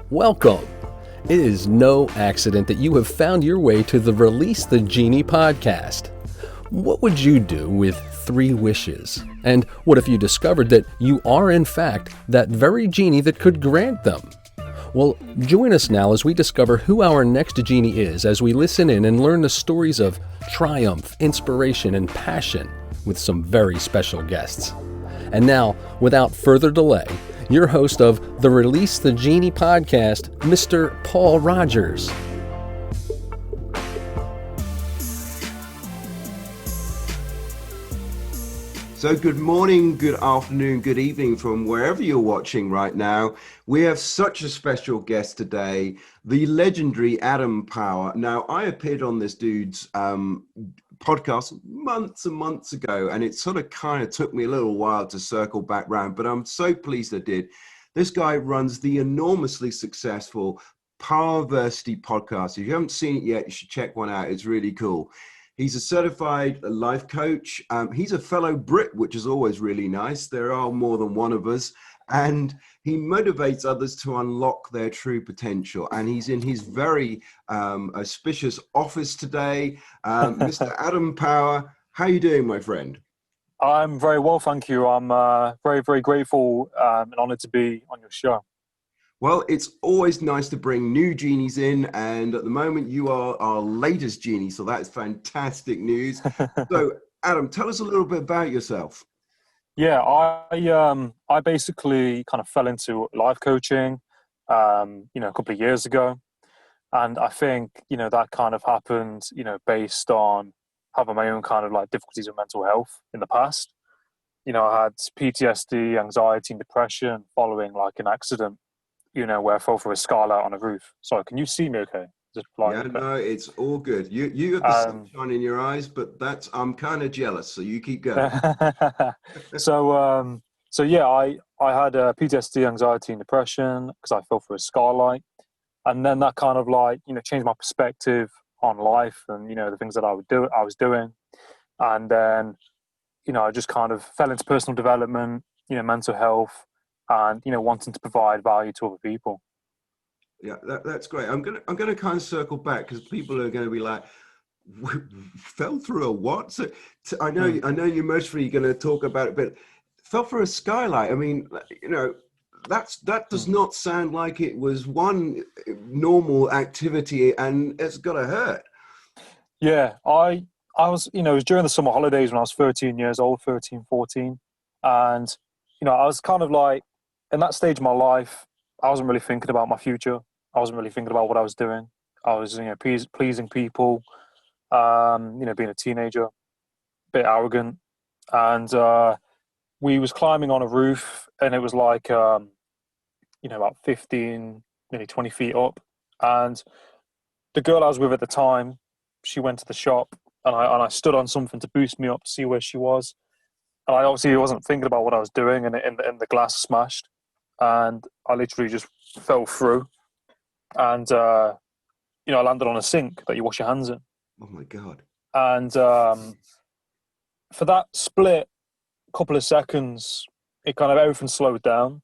Welcome. It is no accident that you have found your way to the Release the Genie podcast. What would you do with 3 wishes? And what if you discovered that you are in fact that very genie that could grant them? Well, join us now as we discover who our next genie is as we listen in and learn the stories of triumph, inspiration, and passion with some very special guests. And now, without further delay, your host of the Release the Genie podcast, Mr. Paul Rogers. So good morning, good afternoon, good evening from wherever you're watching right now. We have such a special guest today, the legendary Adam Parr. Now, I appeared on this dude's podcast months and months ago, and it sort of kind of took me a little while to circle back round, but I'm so pleased I did. This guy runs the enormously successful Parrsitivity podcast. If you haven't seen it yet, you should check one out. It's really cool. He's a certified life coach. He's a fellow Brit, which is always really nice. There are more than one of us. And he motivates others to unlock their true potential. And he's in his very auspicious office today. Mr. Adam Parr, how are you doing, my friend? I'm very well, thank you. I'm very, very grateful and honored to be on your show. Well, it's always nice to bring new genies in, and at the moment you are our latest genie, so that's fantastic news. So, Adam, tell us a little bit about yourself. Yeah, I basically kind of fell into life coaching, a couple of years ago, and I think that kind of happened, based on having my own kind of like difficulties with mental health in the past. I had PTSD, anxiety, and depression following like an accident. Where I fell through a skylight on a roof. Sorry, can you see me okay? Okay? No, it's all good. You have the sunshine in your eyes, but I'm kind of jealous, so you keep going. So yeah, I had PTSD, anxiety, and depression because I fell through a skylight. And then that kind of like, changed my perspective on life and, the things that I was doing. And then, I just kind of fell into personal development, mental health, and wanting to provide value to other people. Yeah, that's great. I'm gonna kind of circle back because people are going to be like, fell through a what? So I know you're mostly going to talk about it, but fell through a skylight. I mean, that does not sound like it was one normal activity, and it's got to hurt. Yeah, I was it was during the summer holidays when I was 13 years old, 13, 14, and I was kind of like, in that stage of my life, I wasn't really thinking about my future. I wasn't really thinking about what I was doing. I was, pleasing people, being a teenager, a bit arrogant. And we was climbing on a roof, and it was like, about 15, nearly 20 feet up. And the girl I was with at the time, she went to the shop, and I stood on something to boost me up to see where she was. And I obviously wasn't thinking about what I was doing, and the glass smashed. And I literally just fell through, and I landed on a sink that you wash your hands in. Oh my God! And for that split couple of seconds, it kind of everything slowed down,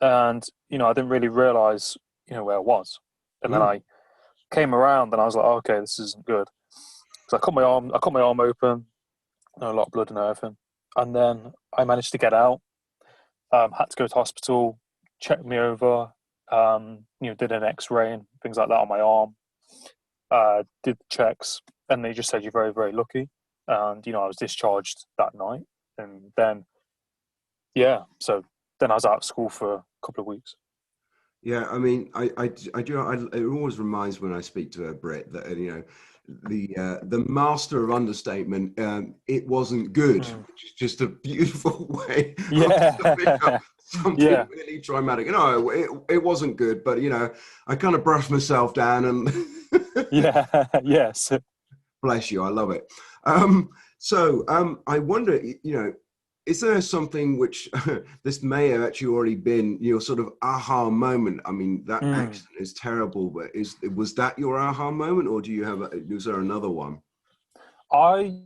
and I didn't really realize where I was. And then I came around, and I was like, oh, okay, this isn't good. So I cut my arm open, a lot of blood and everything, and then I managed to get out. Had to go to hospital, checked me over, did an X-ray and things like that on my arm, did checks, and they just said you're very, very lucky. And, I was discharged that night. And then, so then I was out of school for a couple of weeks. Yeah, I mean, I do. It always reminds me when I speak to a Brit that the master of understatement. It wasn't good, which is just a beautiful way of summing up something really traumatic. It wasn't good, but I kind of brushed myself down and yes. Bless you, I love it. So I wonder, is there something which this may have actually already been your sort of aha moment? I mean, that accident is terrible, but was that your aha moment, or is there another one? I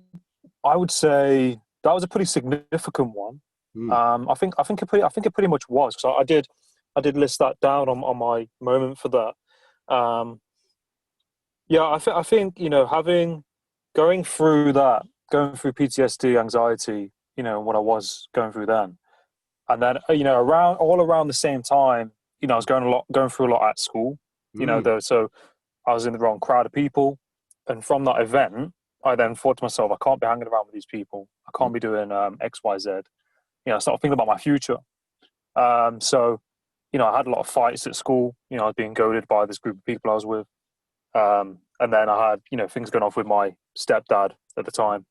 would say that was a pretty significant one. I think it pretty much was. So I did I did list that down on my moment for that. Yeah, I think, you know, going through PTSD, anxiety, you know, what I was going through then, and then, you know, all around the same time, you know, I was going through a lot at school, you know, Mm. so I was in the wrong crowd of people, and from that event, I then thought to myself, I can't be hanging around with these people. I can't be doing X, Y, Z. You know, I started thinking about my future. So, you know, I had a lot of fights at school. You know, I was being goaded by this group of people I was with. And then I had, you know, things going off with my stepdad at the time,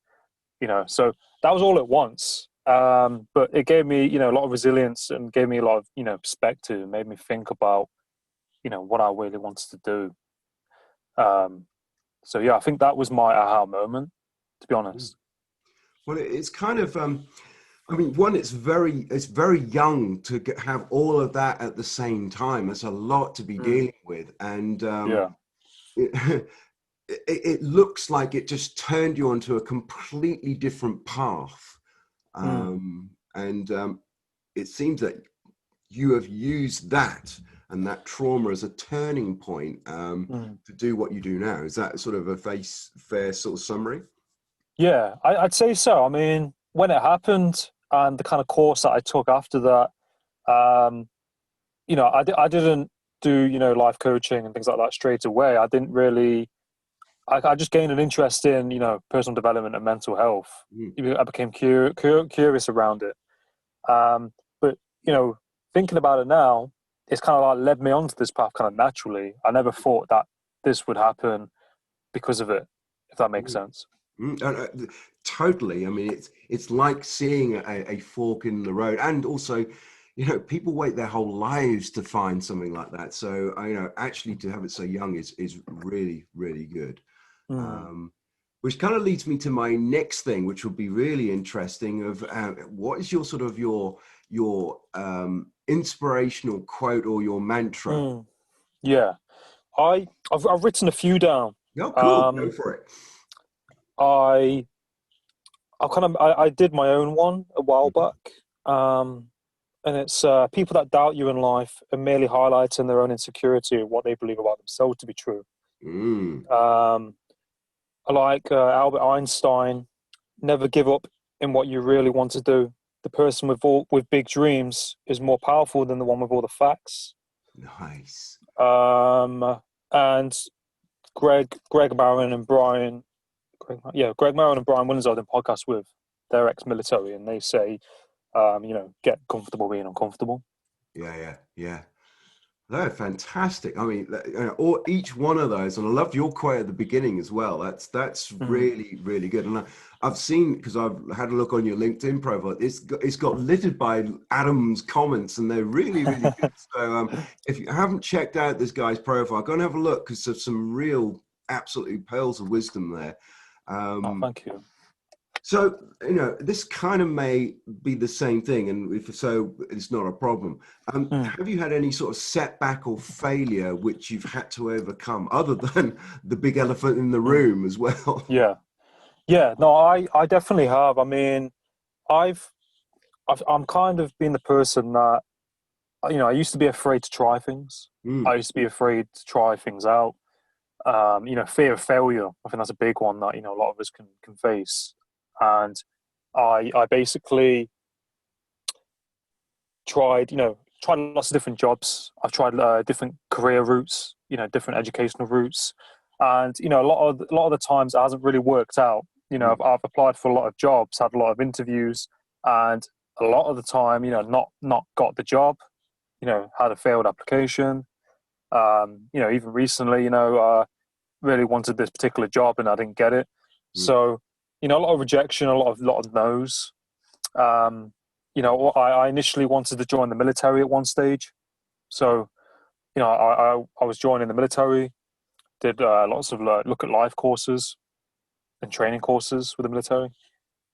you know, so that was all at once. But it gave me, you know, a lot of resilience and gave me a lot of, you know, perspective, and made me think about, you know, what I really wanted to do. So yeah, I think that was my aha moment, to be honest. Well, it's kind of, I mean, one, it's very young to have all of that at the same time. It's a lot to be Mm. dealing with, and Yeah. it, it looks like it just turned you onto a completely different path, Mm. and it seems that you have used that and that trauma as a turning point Mm. to do what you do now. Is that sort of a fair sort of summary? Yeah, I'd say so. I mean, when it happened and the kind of course that I took after that, um, you know, I didn't do, you know, life coaching and things like that straight away. I didn't really, I just gained an interest in, you know, personal development and mental health. Mm. I became curious around it. But, you know, thinking about it now, it's kind of like led me onto this path kind of naturally. I never thought that this would happen because of it, if that makes Mm. sense. Totally. I mean, it's like seeing a fork in the road, and also, you know, people wait their whole lives to find something like that. So, you know, actually to have it so young is really, really good. Mm. Um, which kind of leads me to my next thing, which will be really interesting. Of what is your sort of your inspirational quote or your mantra? Mm. Yeah. I've written a few down. Oh, cool. Go Um, for it. I I did my own one a while Mhm. back, and it's people that doubt you in life are merely highlighting their own insecurity of what they believe about themselves to be true. Mm. Um, I like Albert Einstein. Never give up in what you really want to do. The person with big dreams is more powerful than the one with all the facts. Nice. Um, and Greg Maron and Brian Greg Maron and Brian Williams I did a podcast with. They're ex-military, and they say, you know, get comfortable being uncomfortable. Yeah. They're fantastic. I mean, or each one of those, and I loved your quote at the beginning as well. That's Mm. really, really good. And I've seen, because I've had a look on your LinkedIn profile. It's got littered by Adam's comments, and they're really, really good. So if you haven't checked out this guy's profile, go and have a look, because there's some real, absolutely pearls of wisdom there. Oh, Um, thank you. so, you know, this kind of may be the same thing, and if so, it's not a problem. Mm. Have you had any sort of setback or failure which you've had to overcome, other than the big elephant in the Mm. room as well? Yeah, yeah. No, I definitely have. I mean, I've, I'm kind of been the person that, you know, I used to be afraid to try things. I Mm, used to be afraid to try things out. You know, fear of failure. I think that's a big one that, you know, a lot of us can face. And I basically tried lots of different jobs. I've tried different career routes, you know, different educational routes, and you know, a lot of the times it hasn't really worked out. You know, mm, I've applied for a lot of jobs, had a lot of interviews, and a lot of the time, you know, not got the job. You know, had a failed application. You know, even recently, you know, really wanted this particular job and I didn't get it. mm, So, you know, a lot of rejection, a lot of no's. Um, you know, I initially wanted to join the military at one stage. So, you know, I was joining the military, did lots of look at life courses and training courses with the military.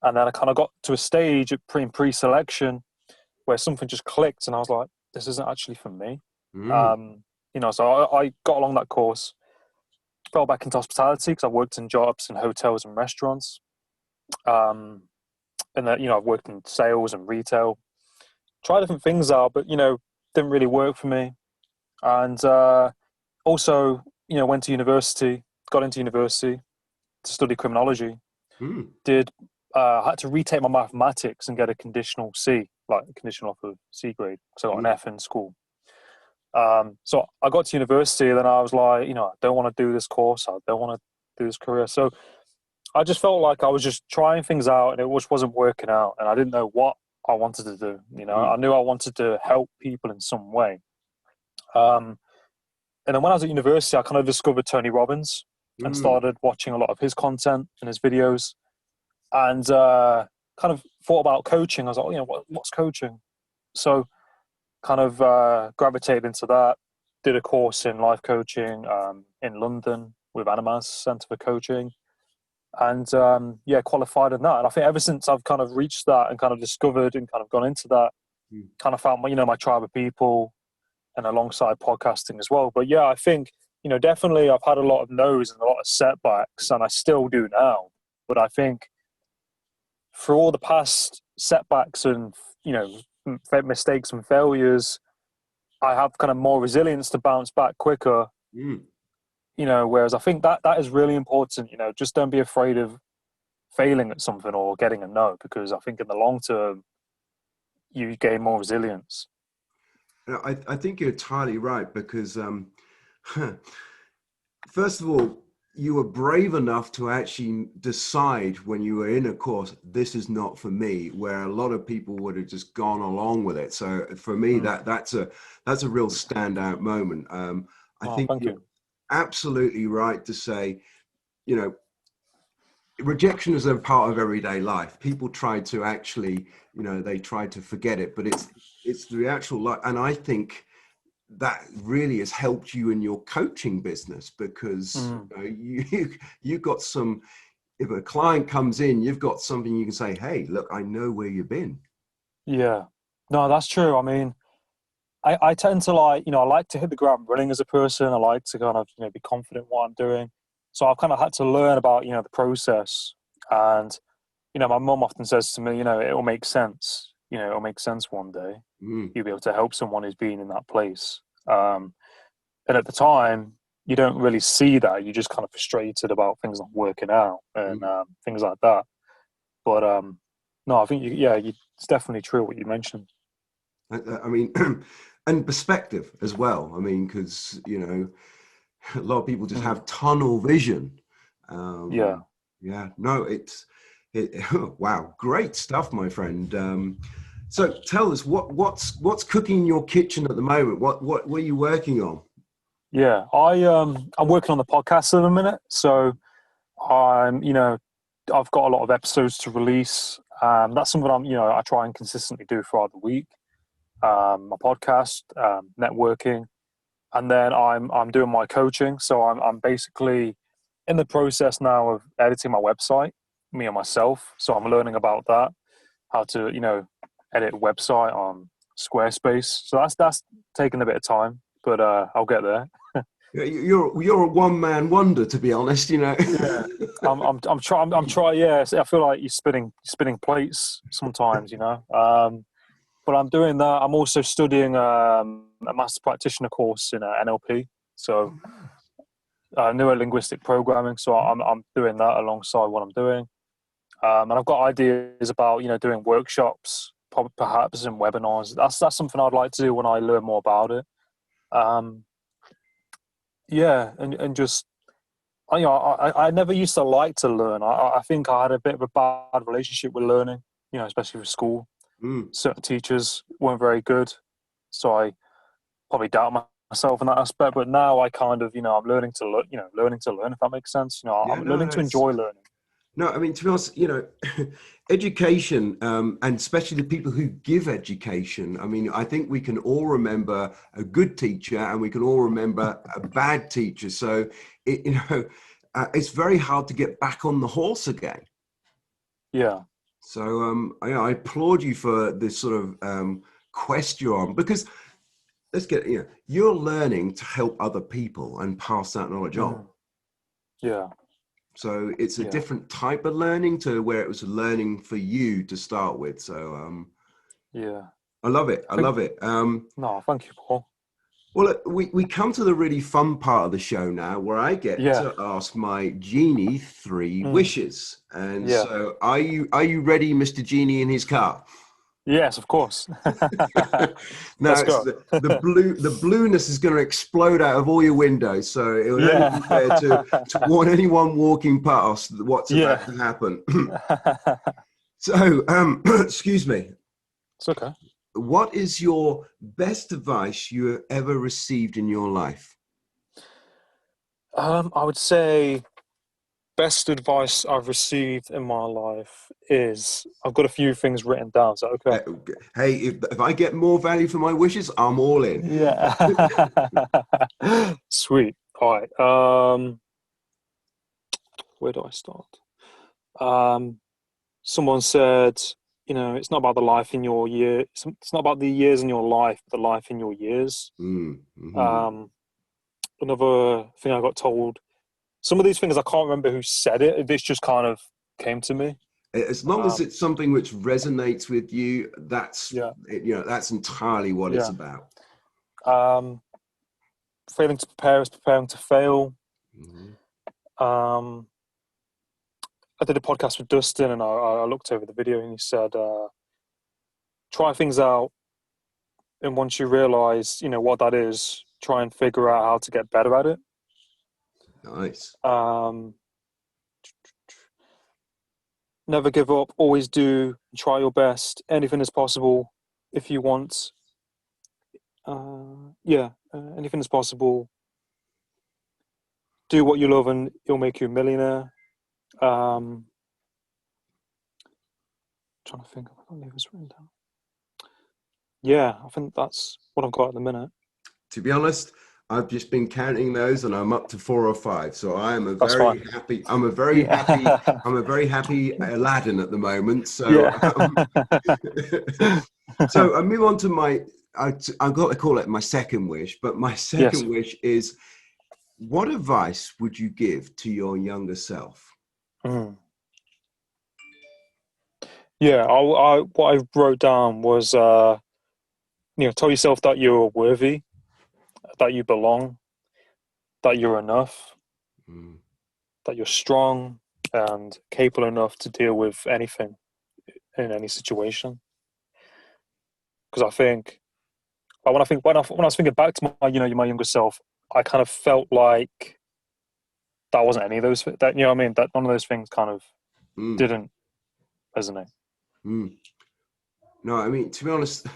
And then I kind of got to a stage at pre-selection where something just clicked and I was like, this isn't actually for me. mm, You know, so I got along that course, fell back into hospitality because I worked in jobs in hotels and restaurants. Um, and that, you know, I've worked in sales and retail, try different things out, but you know, didn't really work for me. And also, went to university, got into university to study criminology. Mm. I had to retake my mathematics and get a conditional C, like a conditional off of C grade, because I got an F in school. So I got to university, and then I was like, I don't want to do this course. I don't want to do this career. So I just felt like I was just trying things out, and it just wasn't working out, and I didn't know what I wanted to do. I knew I wanted to help people in some way. And then when I was at university, I kind of discovered Tony Robbins and started watching a lot of his content and his videos, and kind of thought about coaching. I was like, what's coaching? So kind of gravitated into that. Did a course in life coaching in London with Animas Centre for Coaching, and qualified in that. And I think ever since I've kind of reached that and kind of discovered and kind of gone into that, kind of found my tribe of people, and alongside podcasting as well. But yeah, I think definitely I've had a lot of no's and a lot of setbacks, and I still do now. But I think for all the past setbacks and mistakes and failures, I have kind of more resilience to bounce back quicker. Whereas I think that is really important. Just don't be afraid of failing at something or getting a no, because I think in the long term you gain more resilience. I think you're entirely right, because first of all, you were brave enough to actually decide when you were in a course, this is not for me, where a lot of people would have just gone along with it. So for me, that's a real standout moment. I think you're absolutely right to say, rejection is a part of everyday life. People try to actually, they try to forget it, but it's the actual life. And I think that really has helped you in your coaching business, because you got some, if a client comes in, you've got something you can say, hey, look, I know where you've been. Yeah, no, that's true. I mean, I tend to I like to hit the ground running as a person. I like to kind of, be confident in what I'm doing. So I've kind of had to learn about, the process. And, my mum often says to me, it'll make sense. It'll make sense one day. You'll be able to help someone who's been in that place. And at the time, you don't really see that. You're just kind of frustrated about things not working out and things like that. But no, I think, it's definitely true what you mentioned. I mean, and perspective as well. I mean, because, a lot of people just have tunnel vision. No, wow, great stuff, my friend. So tell us what's cooking in your kitchen at the moment. What are you working on? Yeah, I'm working on the podcast at the minute. So I'm I've got a lot of episodes to release. That's something I try and consistently do throughout the week. My podcast, networking, and then I'm doing my coaching. So I'm basically in the process now of editing my website, me and myself. So I'm learning about that, how to edit a website on Squarespace. So that's taking a bit of time, but I'll get there. You're a one-man wonder, to be honest. Yeah, I'm trying. Yeah, I feel like you're spinning plates sometimes. But I'm doing that. I'm also studying a master practitioner course in NLP, so neuro-linguistic programming. So I'm doing that alongside what I'm doing, and I've got ideas about doing workshops, perhaps and webinars. That's something I'd like to do when I learn more about it. And just I never used to like to learn. I think I had a bit of a bad relationship with learning, especially with school. Certain teachers weren't very good, so I probably doubt myself in that aspect. But now I kind of, I'm learning to learn. Learning to learn, if that makes sense. I'm learning to enjoy learning. No, I mean, to be honest, education, and especially the people who give education. I mean, I think we can all remember a good teacher, and we can all remember a bad teacher. So, it's very hard to get back on the horse again. Yeah. So I applaud you for this sort of quest you're on, because you're learning to help other people and pass that knowledge on. Yeah. So it's a different type of learning to where it was learning for you to start with. So yeah. I love it. I I think, love it. no, thank you, Paul. Well, we come to the really fun part of the show now, where I get Yeah. to ask my genie three Mm, wishes. And yeah. so, are you ready, Mr. Genie, in his car? Yes, of course. Now, Let's it's go. the blueness is going to explode out of all your windows, so it would only Yeah. be fair to warn anyone walking past what's about Yeah. to happen. So, excuse me. It's okay. What is your best advice you have ever received in your life? I would say best advice I've received in my life is I've got a few things written down. So okay. Uh, Hey, if I get more value for my wishes, I'm all in. Yeah. Sweet. All right. Where do I start? Um, Someone said, it's not about the life in your year. It's not about the years in your life, but the life in your years. Mm-hmm. Um, Another thing I got told. Some of these things I can't remember who said it. This just kind of came to me. As long as it's something which resonates with you, Yeah. that's entirely what it's Yeah. about. Um, Failing to prepare is preparing to fail. Mhm. Um, I did a podcast with Dustin, and I looked over the video, and he said, "Try things out, and once you realize, what that is, try and figure out how to get better at it." Nice. Um, Never give up. Always do. Try your best. Anything is possible if you want. Anything is possible. Do what you love, and it'll make you a millionaire. Um, Trying to think. I can't believe it's written down. Yeah, I think that's what I've got at the minute. To be honest, I've just been counting those, and I'm up to 4 or 5. So I am a That's very fine. happy. Yeah. I'm a very happy Aladdin at the moment. So, Yeah. so I move on to I've got to call it my second wish. But my Yes. second wish is, what advice would you give to your younger self? Mm. Yeah. What I wrote down was, tell yourself that you're worthy, that you belong, that you're enough, Mm, that you're strong and capable enough to deal with anything in any situation. Because I think, when I was thinking back to my younger self, I kind of felt like that wasn't any of those. That what I mean. That none of those things kind of mm, didn't resonate. mm. No, I mean, to be honest,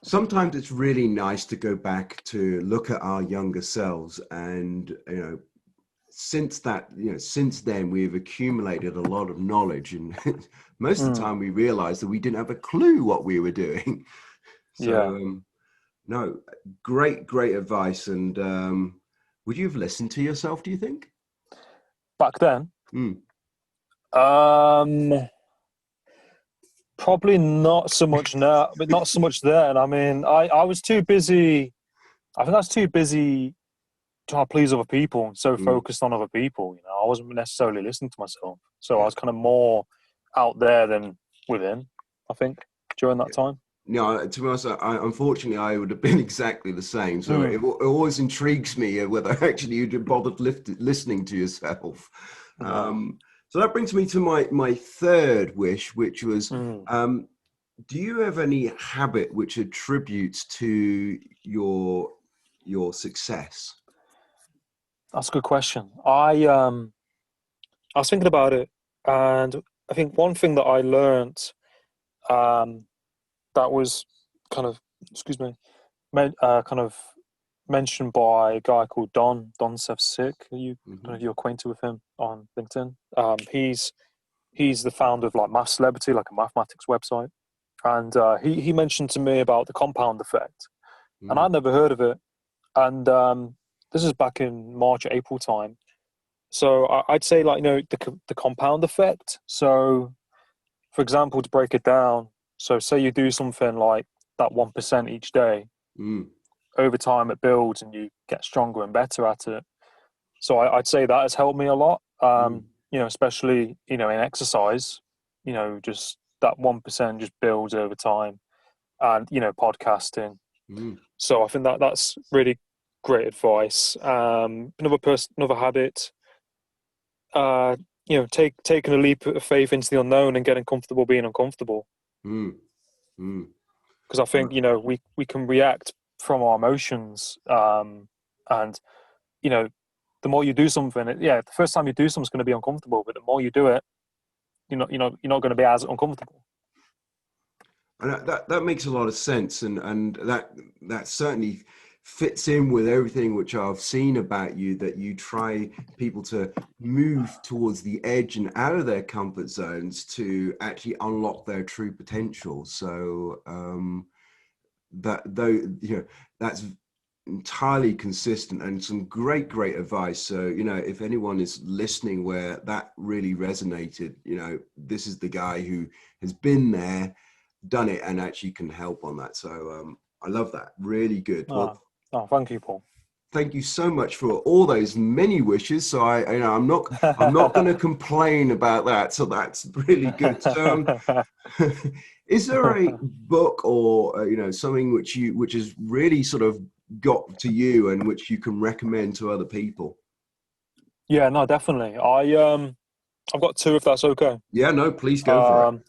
sometimes it's really nice to go back to look at our younger selves, and since then we've accumulated a lot of knowledge, and most of the Mm. time we realized that we didn't have a clue what we were doing. So Yeah. no, great advice. And would you have listened to yourself, do you think? Back then, Mm, um, probably not so much now, but not so much then. I mean, I was too busy. I think I was too busy trying to please other people and so mm, focused on other people. I wasn't necessarily listening to myself. So I yeah. was kind of more out there than within, I think, during that time. No, to be honest, unfortunately, I would have been exactly the same. So Mm. it always intrigues me whether actually you'd bothered listening to yourself. No. So that brings me to my third wish, which was, Mm. do you have any habit which attributes to your success? That's a good question. I was thinking about it, and I think one thing that I learned, um, that was kind of, excuse me, kind of mentioned by a guy called Don Sefcik. I don't know Hmm. if you're acquainted with him on LinkedIn. He's the founder of like Math Celebrity, like a mathematics website, and he mentioned to me about the compound effect, and Mm, I'd never heard of it. And this is back in March, April time. So I'd say like the compound effect. So for example, to break it down, so say you do something like that 1% each day. mm, Over time, it builds, and you get stronger and better at it. So I'd say that has helped me a lot. mm, Especially in exercise. Just that 1% just builds over time. and, you know, podcasting. Mm. So I think that that's really great advice. Another habit, you know, taking a leap of faith into the unknown and getting comfortable being uncomfortable. Mm. Mm. Because I think, you know, we can react from our emotions, and, you know, the more you do something, the first time you do something is going to be uncomfortable, but the more you do it, you're not going to be as uncomfortable. And that makes a lot of sense, and that certainly fits in with everything which I've seen about you, that you try people to move towards the edge and out of their comfort zones to actually unlock their true potential. So that though you know that's entirely consistent and some great advice. So, you know, if anyone is listening where that really resonated, you know, this is the guy who has been there, done it, and actually can help on that. So I love that. Really good. Well, Thank you, Paul. thank you so much for all those many wishes. So I you know, I'm not going to complain about that. So that's really good. So is there a book or you know, something which is really sort of got to you and which you can recommend to other people? Yeah, no, definitely. I've got two, if that's okay. Yeah, no, please go for it.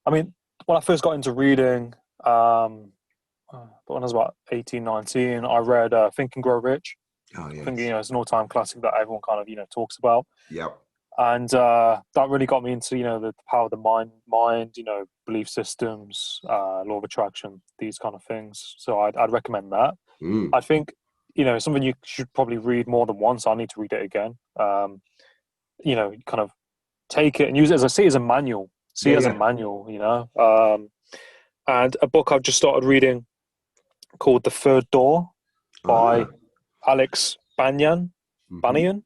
I mean, when I first got into reading, but when I was about 18, 19, I read Think and Grow Rich. Oh I yes. think, you know, it's an all-time classic that everyone kind of, you know, talks about. Yep. And that really got me into, you know, the power of the mind, you know, belief systems, law of attraction, these kind of things. So I'd recommend that. Mm. I think, you know, something you should probably read more than once. I need to read it again. You know, kind of take it and use it as a manual. See it as a manual, you know. And a book I've just started reading called The Third Door by Alex Banyan, Banyan.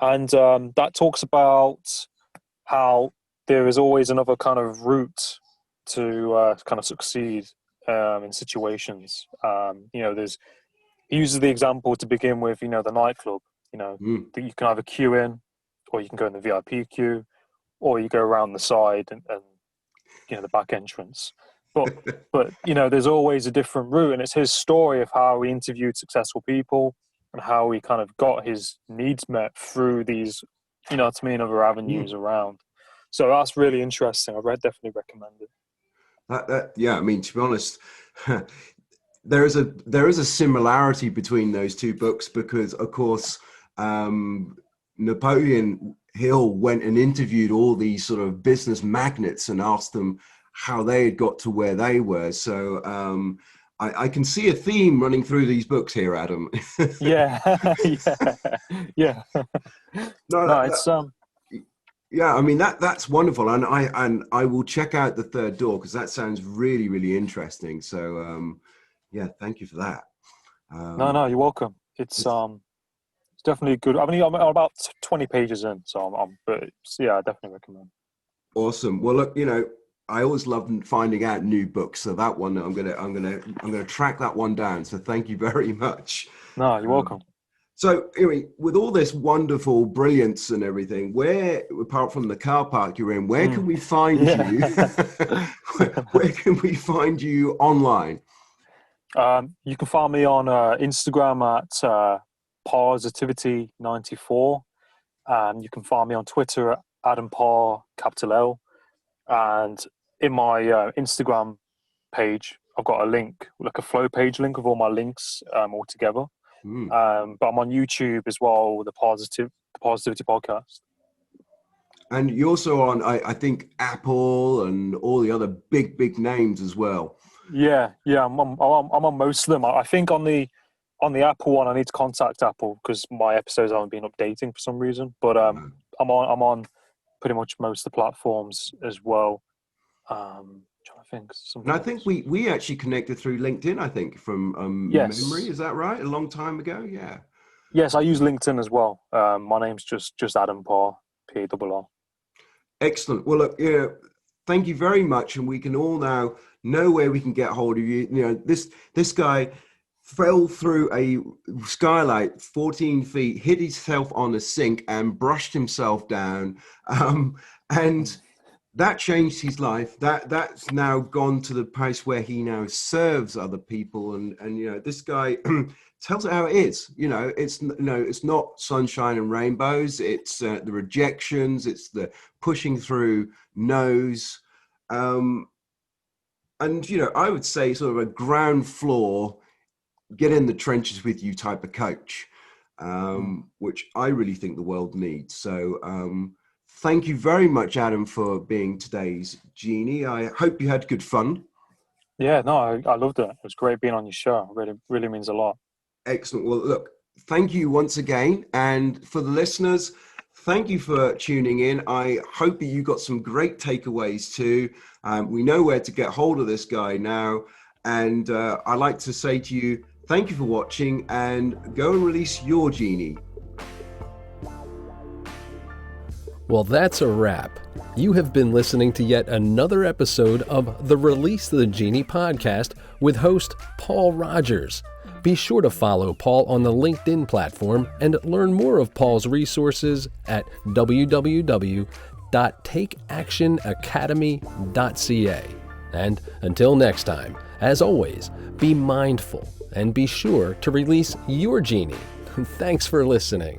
And that talks about how there is always another kind of route to kind of succeed in situations. You know, he uses the example to begin with, you know, the nightclub, you know, that you can either queue in, or you can go in the VIP queue, or you go around the side and you know, the back entrance. But you know, there's always a different route, and it's his story of how he interviewed successful people and how he kind of got his needs met through these, you know, to me, other avenues around. So that's really interesting. I definitely recommend it. Yeah, I mean, to be honest, there is a similarity between those two books because, of course, Napoleon Hill went and interviewed all these sort of business magnates and asked them how they had got to where they were. So I can see a theme running through these books here, Adam. Yeah, yeah. No, it's Yeah, I mean that's wonderful, and I will check out The Third Door because that sounds really interesting. So yeah, thank you for that. no, you're welcome. It's definitely good. I mean, I'm about 20 pages in, so but yeah, I definitely recommend. Awesome. Well, look, you know, I always love finding out new books, so that one I'm gonna track that one down. So thank you very much. No, you're welcome. So anyway, with all this wonderful brilliance and everything, where, apart from the car park you're in, where can we find you? Where can we find you online? You can find me on Instagram at Parrsitivity94. You can find me on Twitter at adamparr, capital L. And in my Instagram page, I've got a link, like a flow page link of all my links all together. But I'm on YouTube as well with the Parrsitivity podcast. And you're also on, I think, Apple and all the other big names as well. Yeah, I'm on most of them. I think on the Apple one, I need to contact Apple because my episodes haven't been updating for some reason. But I'm on pretty much most of the platforms as well. Trying to think. And I think we actually connected through LinkedIn, I think, from memory. Is that right? A long time ago? Yeah. Yes, I use LinkedIn as well. My name's just Adam Parr, Parr. Excellent. Well, look, yeah, thank you very much. And we can all now know where we can get hold of you. You know, this guy fell through a skylight 14 feet, hit himself on a sink and brushed himself down. And that changed his life. That's now gone to the place where he now serves other people, and you know, this guy tells it how it is. You know, it's not sunshine and rainbows. It's the rejections. It's the pushing through no's. And you know, I would say sort of a ground floor, get in the trenches with you type of coach, which I really think the world needs. So thank you very much, Adam, for being today's Genie. I hope you had good fun. Yeah, no, I loved it. It was great being on your show. It really, really means a lot. Excellent. Well, look, thank you once again. And for the listeners, thank you for tuning in. I hope that you got some great takeaways too. We know where to get hold of this guy now. And I'd like to say to you, thank you for watching, and go and release your Genie. Well, that's a wrap. You have been listening to yet another episode of the Release the Genie podcast with host Paul Rogers. Be sure to follow Paul on the LinkedIn platform and learn more of Paul's resources at www.takeactionacademy.ca. And until next time, as always, be mindful and be sure to release your Genie. Thanks for listening.